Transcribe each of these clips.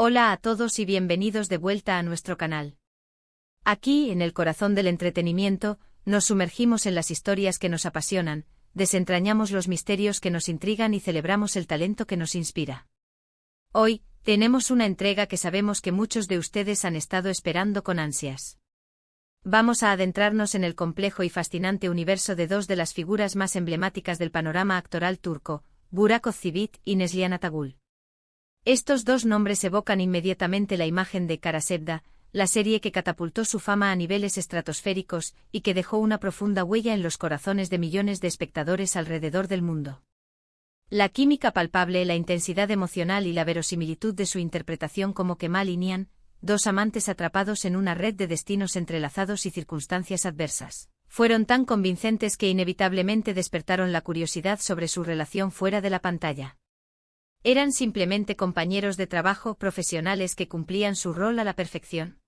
Hola a todos y bienvenidos de vuelta a nuestro canal. Aquí, en el corazón del entretenimiento, nos sumergimos en las historias que nos apasionan, desentrañamos los misterios que nos intrigan y celebramos el talento que nos inspira. Hoy, tenemos una entrega que sabemos que muchos de ustedes han estado esperando con ansias. Vamos a adentrarnos en el complejo y fascinante universo de dos de las figuras más emblemáticas del panorama actoral turco, Burak Özçivit y Neslihan Atagül. Estos dos nombres evocan inmediatamente la imagen de Kara Sevda, la serie que catapultó su fama a niveles estratosféricos y que dejó una profunda huella en los corazones de millones de espectadores alrededor del mundo. La química palpable, la intensidad emocional y la verosimilitud de su interpretación como Kemal y Nihan, dos amantes atrapados en una red de destinos entrelazados y circunstancias adversas, fueron tan convincentes que inevitablemente despertaron la curiosidad sobre su relación fuera de la pantalla. ¿Eran simplemente compañeros de trabajo profesionales que cumplían su rol a la perfección?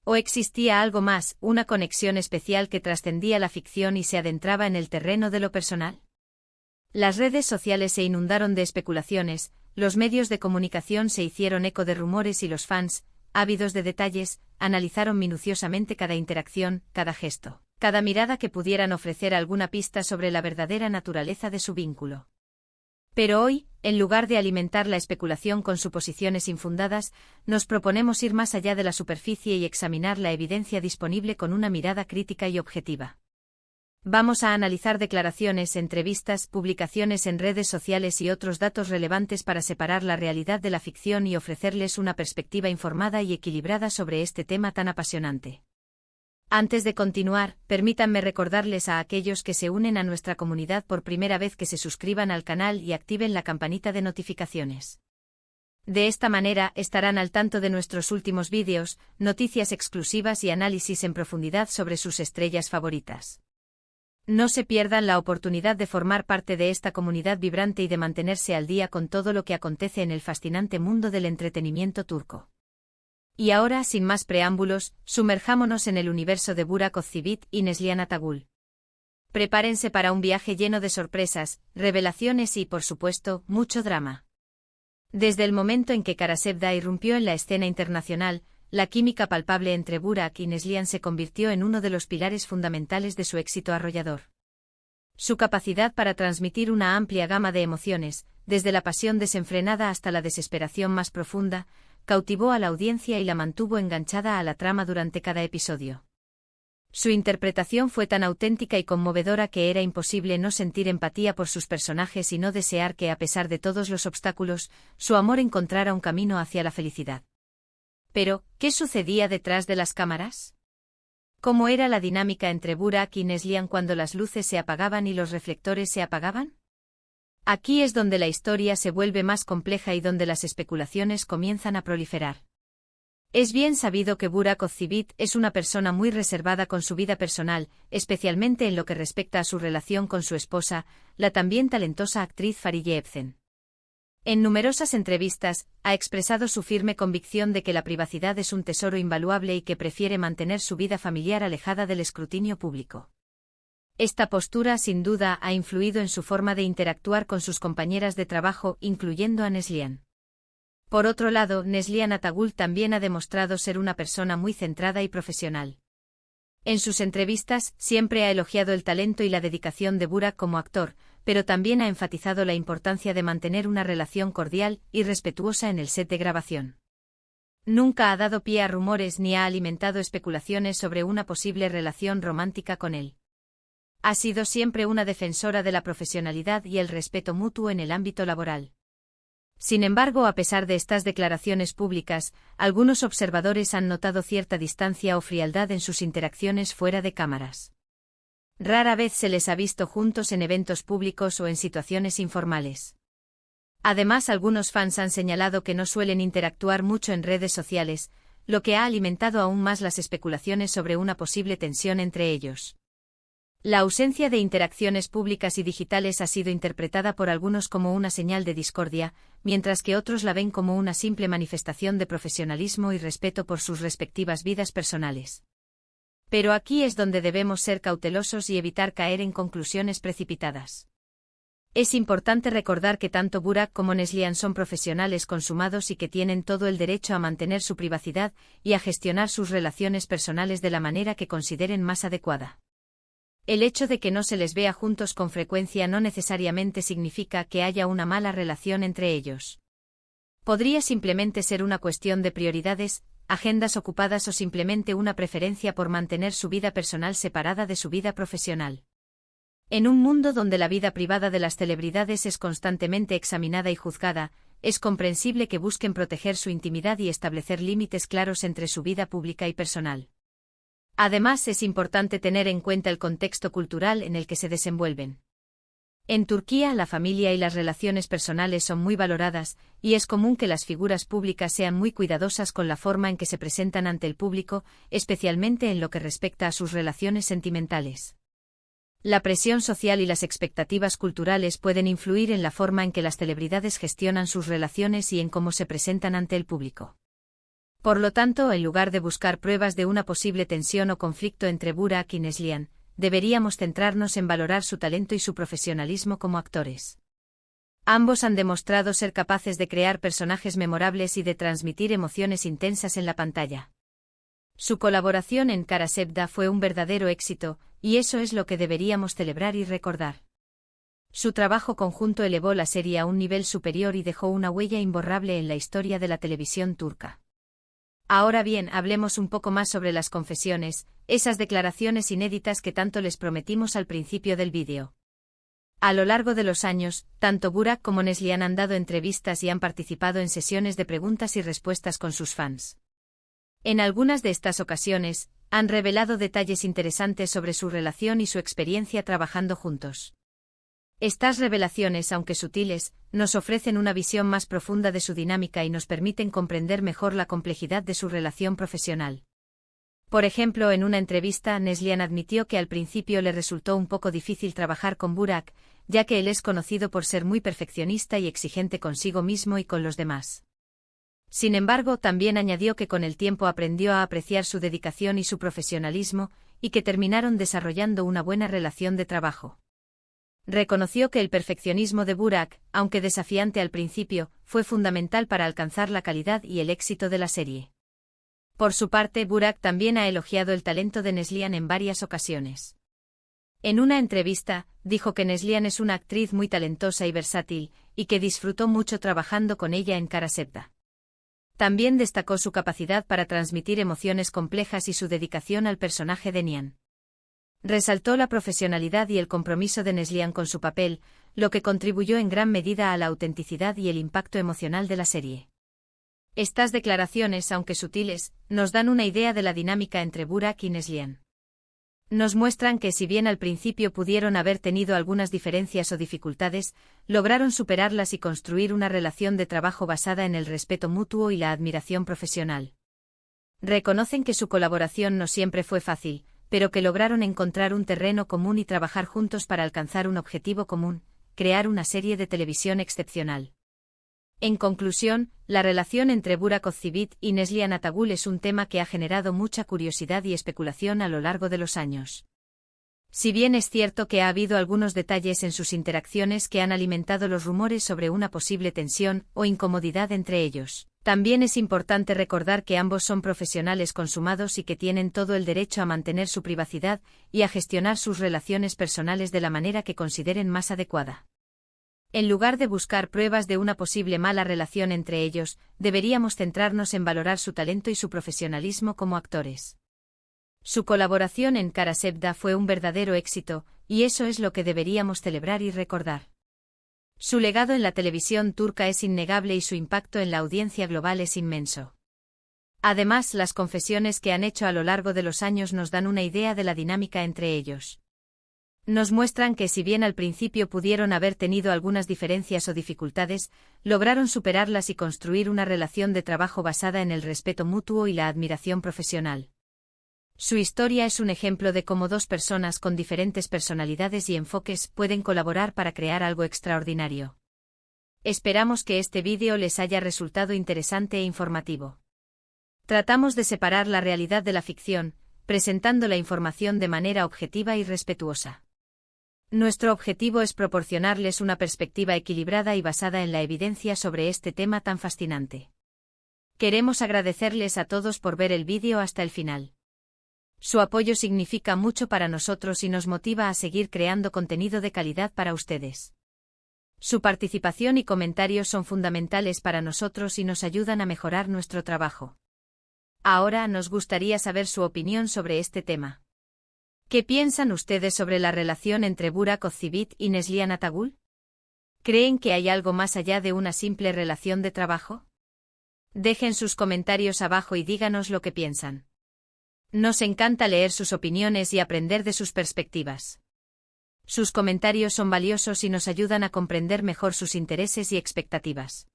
¿O existía algo más, una conexión especial que trascendía la ficción y se adentraba en el terreno de lo personal? Las redes sociales se inundaron de especulaciones, los medios de comunicación se hicieron eco de rumores y los fans, ávidos de detalles, analizaron minuciosamente cada interacción, cada gesto, cada mirada que pudieran ofrecer alguna pista sobre la verdadera naturaleza de su vínculo. Pero hoy, en lugar de alimentar la especulación con suposiciones infundadas, nos proponemos ir más allá de la superficie y examinar la evidencia disponible con una mirada crítica y objetiva. Vamos a analizar declaraciones, entrevistas, publicaciones en redes sociales y otros datos relevantes para separar la realidad de la ficción y ofrecerles una perspectiva informada y equilibrada sobre este tema tan apasionante. Antes de continuar, permítanme recordarles a aquellos que se unen a nuestra comunidad por primera vez que se suscriban al canal y activen la campanita de notificaciones. De esta manera estarán al tanto de nuestros últimos vídeos, noticias exclusivas y análisis en profundidad sobre sus estrellas favoritas. No se pierdan la oportunidad de formar parte de esta comunidad vibrante y de mantenerse al día con todo lo que acontece en el fascinante mundo del entretenimiento turco. Y ahora, sin más preámbulos, sumerjámonos en el universo de Burak Özçivit y Neslihan Atagül. Prepárense para un viaje lleno de sorpresas, revelaciones y, por supuesto, mucho drama. Desde el momento en que Kara Sevda irrumpió en la escena internacional, la química palpable entre Burak y Neslihan se convirtió en uno de los pilares fundamentales de su éxito arrollador. Su capacidad para transmitir una amplia gama de emociones, desde la pasión desenfrenada hasta la desesperación más profunda, cautivó a la audiencia y la mantuvo enganchada a la trama durante cada episodio. Su interpretación fue tan auténtica y conmovedora que era imposible no sentir empatía por sus personajes y no desear que, a pesar de todos los obstáculos, su amor encontrara un camino hacia la felicidad. Pero, ¿qué sucedía detrás de las cámaras? ¿Cómo era la dinámica entre Burak y Neslihan cuando las luces se apagaban y los reflectores se apagaban? Aquí es donde la historia se vuelve más compleja y donde las especulaciones comienzan a proliferar. Es bien sabido que Burak Özçivit es una persona muy reservada con su vida personal, especialmente en lo que respecta a su relación con su esposa, la también talentosa actriz Fariye Evcen. En numerosas entrevistas, ha expresado su firme convicción de que la privacidad es un tesoro invaluable y que prefiere mantener su vida familiar alejada del escrutinio público. Esta postura sin duda ha influido en su forma de interactuar con sus compañeras de trabajo, incluyendo a Neslihan. Por otro lado, Neslihan Atagül también ha demostrado ser una persona muy centrada y profesional. En sus entrevistas, siempre ha elogiado el talento y la dedicación de Burak como actor, pero también ha enfatizado la importancia de mantener una relación cordial y respetuosa en el set de grabación. Nunca ha dado pie a rumores ni ha alimentado especulaciones sobre una posible relación romántica con él. Ha sido siempre una defensora de la profesionalidad y el respeto mutuo en el ámbito laboral. Sin embargo, a pesar de estas declaraciones públicas, algunos observadores han notado cierta distancia o frialdad en sus interacciones fuera de cámaras. Rara vez se les ha visto juntos en eventos públicos o en situaciones informales. Además, algunos fans han señalado que no suelen interactuar mucho en redes sociales, lo que ha alimentado aún más las especulaciones sobre una posible tensión entre ellos. La ausencia de interacciones públicas y digitales ha sido interpretada por algunos como una señal de discordia, mientras que otros la ven como una simple manifestación de profesionalismo y respeto por sus respectivas vidas personales. Pero aquí es donde debemos ser cautelosos y evitar caer en conclusiones precipitadas. Es importante recordar que tanto Burak como Neslihan son profesionales consumados y que tienen todo el derecho a mantener su privacidad y a gestionar sus relaciones personales de la manera que consideren más adecuada. El hecho de que no se les vea juntos con frecuencia no necesariamente significa que haya una mala relación entre ellos. Podría simplemente ser una cuestión de prioridades, agendas ocupadas o simplemente una preferencia por mantener su vida personal separada de su vida profesional. En un mundo donde la vida privada de las celebridades es constantemente examinada y juzgada, es comprensible que busquen proteger su intimidad y establecer límites claros entre su vida pública y personal. Además, es importante tener en cuenta el contexto cultural en el que se desenvuelven. En Turquía, la familia y las relaciones personales son muy valoradas, y es común que las figuras públicas sean muy cuidadosas con la forma en que se presentan ante el público, especialmente en lo que respecta a sus relaciones sentimentales. La presión social y las expectativas culturales pueden influir en la forma en que las celebridades gestionan sus relaciones y en cómo se presentan ante el público. Por lo tanto, en lugar de buscar pruebas de una posible tensión o conflicto entre Burak y Neslihan, deberíamos centrarnos en valorar su talento y su profesionalismo como actores. Ambos han demostrado ser capaces de crear personajes memorables y de transmitir emociones intensas en la pantalla. Su colaboración en Kara Sevda fue un verdadero éxito, y eso es lo que deberíamos celebrar y recordar. Su trabajo conjunto elevó la serie a un nivel superior y dejó una huella imborrable en la historia de la televisión turca. Ahora bien, hablemos un poco más sobre las confesiones, esas declaraciones inéditas que tanto les prometimos al principio del vídeo. A lo largo de los años, tanto Burak como Neslihan han dado entrevistas y han participado en sesiones de preguntas y respuestas con sus fans. En algunas de estas ocasiones, han revelado detalles interesantes sobre su relación y su experiencia trabajando juntos. Estas revelaciones, aunque sutiles, nos ofrecen una visión más profunda de su dinámica y nos permiten comprender mejor la complejidad de su relación profesional. Por ejemplo, en una entrevista, Neslihan admitió que al principio le resultó un poco difícil trabajar con Burak, ya que él es conocido por ser muy perfeccionista y exigente consigo mismo y con los demás. Sin embargo, también añadió que con el tiempo aprendió a apreciar su dedicación y su profesionalismo, y que terminaron desarrollando una buena relación de trabajo. Reconoció que el perfeccionismo de Burak, aunque desafiante al principio, fue fundamental para alcanzar la calidad y el éxito de la serie. Por su parte, Burak también ha elogiado el talento de Neslihan en varias ocasiones. En una entrevista, dijo que Neslihan es una actriz muy talentosa y versátil, y que disfrutó mucho trabajando con ella en Kara Sevda. También destacó su capacidad para transmitir emociones complejas y su dedicación al personaje de Nihan. Resaltó la profesionalidad y el compromiso de Neslihan con su papel, lo que contribuyó en gran medida a la autenticidad y el impacto emocional de la serie. Estas declaraciones, aunque sutiles, nos dan una idea de la dinámica entre Burak y Neslihan. Nos muestran que si bien al principio pudieron haber tenido algunas diferencias o dificultades, lograron superarlas y construir una relación de trabajo basada en el respeto mutuo y la admiración profesional. Reconocen que su colaboración no siempre fue fácil, pero que lograron encontrar un terreno común y trabajar juntos para alcanzar un objetivo común, crear una serie de televisión excepcional. En conclusión, la relación entre Burak Özçivit y Neslihan Atagül es un tema que ha generado mucha curiosidad y especulación a lo largo de los años. Si bien es cierto que ha habido algunos detalles en sus interacciones que han alimentado los rumores sobre una posible tensión o incomodidad entre ellos, también es importante recordar que ambos son profesionales consumados y que tienen todo el derecho a mantener su privacidad y a gestionar sus relaciones personales de la manera que consideren más adecuada. En lugar de buscar pruebas de una posible mala relación entre ellos, deberíamos centrarnos en valorar su talento y su profesionalismo como actores. Su colaboración en Kara Sevda fue un verdadero éxito, y eso es lo que deberíamos celebrar y recordar. Su legado en la televisión turca es innegable y su impacto en la audiencia global es inmenso. Además, las confesiones que han hecho a lo largo de los años nos dan una idea de la dinámica entre ellos. Nos muestran que si bien al principio pudieron haber tenido algunas diferencias o dificultades, lograron superarlas y construir una relación de trabajo basada en el respeto mutuo y la admiración profesional. Su historia es un ejemplo de cómo dos personas con diferentes personalidades y enfoques pueden colaborar para crear algo extraordinario. Esperamos que este vídeo les haya resultado interesante e informativo. Tratamos de separar la realidad de la ficción, presentando la información de manera objetiva y respetuosa. Nuestro objetivo es proporcionarles una perspectiva equilibrada y basada en la evidencia sobre este tema tan fascinante. Queremos agradecerles a todos por ver el vídeo hasta el final. Su apoyo significa mucho para nosotros y nos motiva a seguir creando contenido de calidad para ustedes. Su participación y comentarios son fundamentales para nosotros y nos ayudan a mejorar nuestro trabajo. Ahora nos gustaría saber su opinión sobre este tema. ¿Qué piensan ustedes sobre la relación entre Burak Ozcivit y Neslihan Atagul? ¿Creen que hay algo más allá de una simple relación de trabajo? Dejen sus comentarios abajo y díganos lo que piensan. Nos encanta leer sus opiniones y aprender de sus perspectivas. Sus comentarios son valiosos y nos ayudan a comprender mejor sus intereses y expectativas.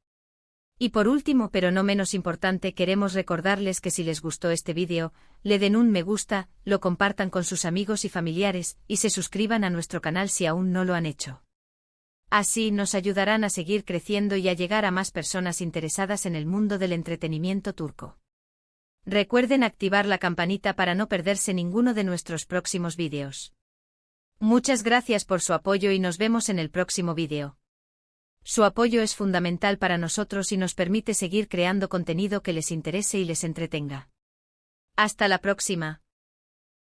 Y por último, pero no menos importante, queremos recordarles que si les gustó este vídeo, le den un me gusta, lo compartan con sus amigos y familiares, y se suscriban a nuestro canal si aún no lo han hecho. Así nos ayudarán a seguir creciendo y a llegar a más personas interesadas en el mundo del entretenimiento turco. Recuerden activar la campanita para no perderse ninguno de nuestros próximos vídeos. Muchas gracias por su apoyo y nos vemos en el próximo vídeo. Su apoyo es fundamental para nosotros y nos permite seguir creando contenido que les interese y les entretenga. Hasta la próxima.